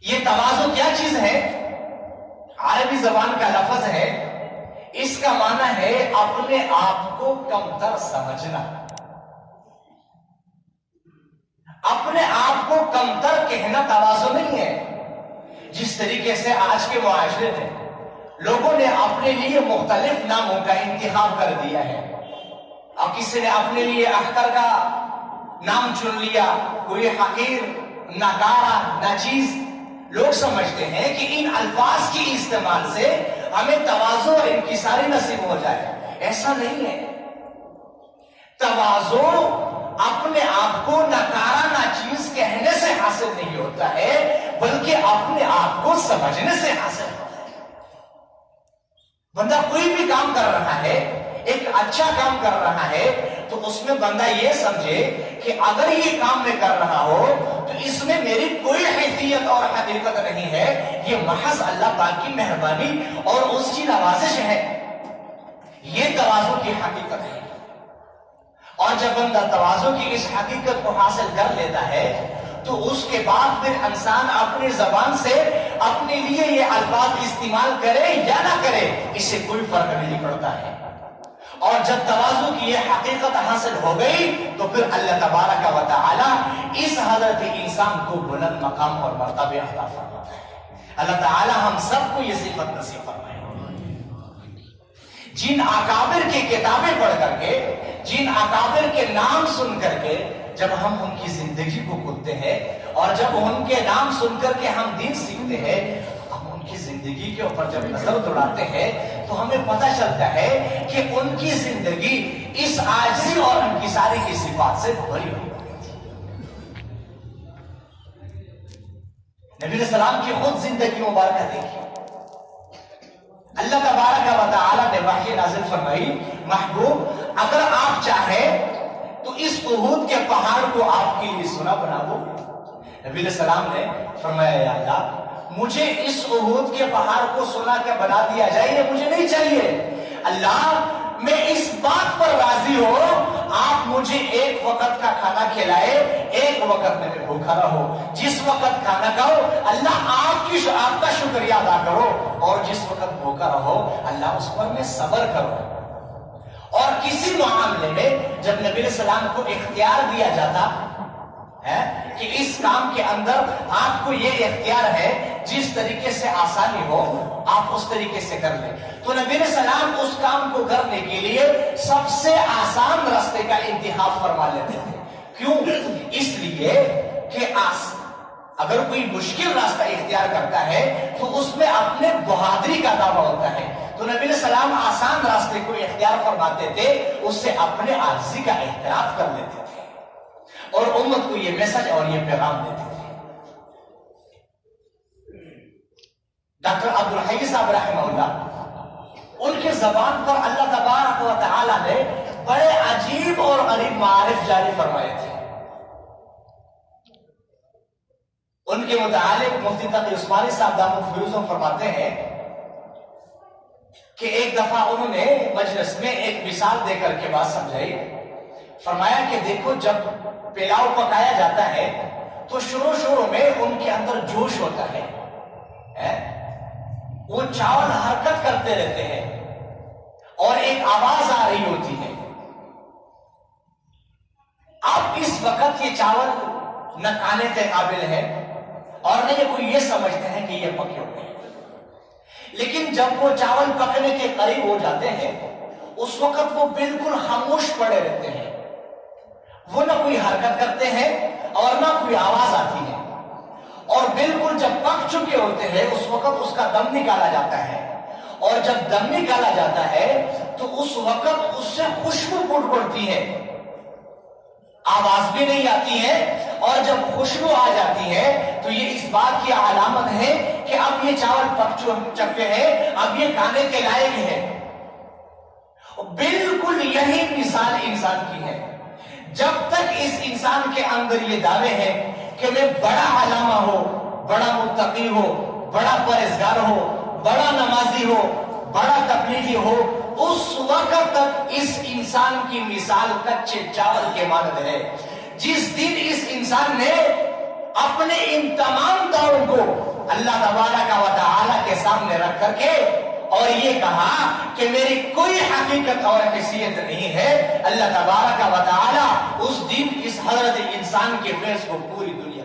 یہ تواضع کیا چیز ہے؟ عربی زبان کا لفظ ہے، اس کا معنی ہے اپنے آپ کو کمتر سمجھنا، اپنے آپ کو کمتر کہنا تواضع نہیں ہے۔ جس طریقے سے آج کے معاشرے میں لوگوں نے اپنے لیے مختلف ناموں کا انتخاب کر دیا ہے، اور کسی نے اپنے لیے اختر کا نام چن لیا، کوئی حقیر، ناکارہ، ناچیز۔ لوگ سمجھتے ہیں کہ ان الفاظ کی استعمال سے ہمیں تواضع اور انکساری نصیب ہو جائے۔ ایسا نہیں ہے۔ تواضع اپنے آپ کو ناکارہ، ناچیز کہنے سے حاصل نہیں ہوتا ہے، بلکہ اپنے آپ کو سمجھنے سے حاصل ہوتا ہے۔ بندہ کوئی بھی کام کر رہا ہے، ایک اچھا کام کر رہا ہے، تو اس میں بندہ یہ سمجھے کہ اگر یہ کام میں کر رہا ہو تو اس میں میری کوئی حیثیت اور حقیقت نہیں ہے، یہ محض اللہ پاک کی مہربانی اور اس کی نوازش ہے۔ یہ تواضع کی حقیقت ہے۔ اور جب بندہ تواضع کی اس حقیقت کو حاصل کر لیتا ہے تو اس کے بعد پھر انسان اپنی زبان سے اپنے لیے یہ الفاظ استعمال کرے یا نہ کرے، اسے کوئی فرق نہیں پڑتا ہے۔ اور جب تواضع کی یہ حقیقت حاصل ہو گئی تو پھر اللہ تبارک و تعالی اس حضرت انسان کو بلند مقام اور مرتبہ عطا فرماتا ہے۔ اللہ تعالی ہم سب کو یہ صفت نصیب فرمائے۔ جن اکابر کی کتابیں پڑھ کر کے، جن اکابر کے نام سن کر کے جب ہم ان کی زندگی کو کھولتے ہیں اور جب ان کے نام سن کر کے ہم دین سیکھتے ہیں، ہم ان کی زندگی کے اوپر جب نظر دوڑاتے ہیں تو ہمیں پتہ چلتا ہے کہ ان کی زندگی اس عاجزی اور انکساری کی صفات سے بھری ہوئی تھی۔ نبی علیہ السلام کی خود زندگی مبارکہ دیکھی۔ اللہ تبارک و تعالی نے وحی نازل فرمائی، محبوب اگر آپ چاہیں تو اس احد کے پہاڑ کو آپ کے لیے سونا بنا دو۔ نبی علیہ السلام نے فرمایا، یا اللہ مجھے اس احد کے پہاڑ کو سونا کے بنا دیا جائے، یہ مجھے نہیں چاہیے۔ اللہ میں اس بات پر راضی ہوں آپ مجھے ایک وقت کا کھانا کھلائے، ایک وقت میں بھوکا رہو۔ جس وقت کھانا کھاؤ اللہ آپ کا شکریہ ادا کرو، اور جس وقت بھوکا رہو اللہ اس پر میں صبر کرو۔ اور کسی معاملے میں جب نبی علیہ السلام کو اختیار دیا جاتا ہے کہ اس کام کے اندر آپ کو یہ اختیار ہے، جس طریقے سے آسانی ہو آپ اس طریقے سے کر لیں، تو نبی علیہ السلام اس کام کو کرنے کے لیے سب سے آسان راستے کا انتخاب فرما لیتے تھے۔ کیوں؟ اس لیے کہ اگر کوئی مشکل راستہ اختیار کرتا ہے تو اس میں اپنے بہادری کا دعویٰ ہوتا ہے، تو نبی علیہ السلام آسان راستے کو اختیار فرماتے تھے، اس سے اپنے عاجزی کا اعتراف کر لیتے تھے اور امت کو یہ میسج اور یہ پیغام دیتے تھے۔ ڈاکٹر عبدالحی صاحب رحمہ اللہ، ان کے زبان پر اللہ تبارک و تعالی نے بڑے عجیب اور غریب معارف جاری فرمائے تھے۔ ان کے متعلق مفتی تقی عثمانی صاحب دامت فیروزہ فرماتے ہیں کہ ایک دفعہ انہوں نے مجلس میں ایک مثال دے کر کے بات سمجھائی۔ فرمایا کہ دیکھو جب پلاؤ پکایا جاتا ہے تو شروع میں ان کے اندر جوش ہوتا ہے، وہ چاول حرکت کرتے رہتے ہیں اور ایک آواز آ رہی ہوتی ہے۔ اب اس وقت یہ چاول نہ کھانے کے قابل ہے اور نہ یہ کوئی یہ سمجھتے ہیں کہ یہ پکے ہوئے ہیں، لیکن جب وہ چاول پکنے کے قریب ہو جاتے ہیں اس وقت وہ بالکل خاموش پڑے رہتے ہیں، وہ نہ کوئی حرکت کرتے ہیں اور نہ کوئی آواز آتی ہے، اور بالکل جب پک چکے ہوتے ہیں اس وقت اس کا دم نکالا جاتا ہے، اور جب دم نکالا جاتا ہے تو اس وقت اس سے خوشبو پھوٹ پڑتی ہے، آواز بھی نہیں آتی ہے، اور جب خوشبو آ جاتی ہے تو یہ اس بات کی علامت ہے کہ اب یہ چاول پک چکے ہیں، اب یہ کھانے کے لائق ہے۔ بالکل یہی مثال انسان کی ہے۔ جب تک اس انسان کے اندر یہ دعوے ہیں کہ میں بڑا علامہ ہو، بڑا متقی ہو، بڑا پرہیزگار ہو، بڑا نمازی ہو، بڑا تبلیغی ہو، اس وقت تک اس انسان کی مثال کچے چاول کے مانند ہے۔ جس دن اس انسان نے اپنے ان تمام دعووں کو اللہ تبارک و تعالی کے سامنے رکھ کر کے اور یہ کہا کہ میری کوئی حقیقت اور حیثیت نہیں ہے، اللہ تبارک و تعالی اس دن اس حضرت انسان کے فیض کو پوری دنیا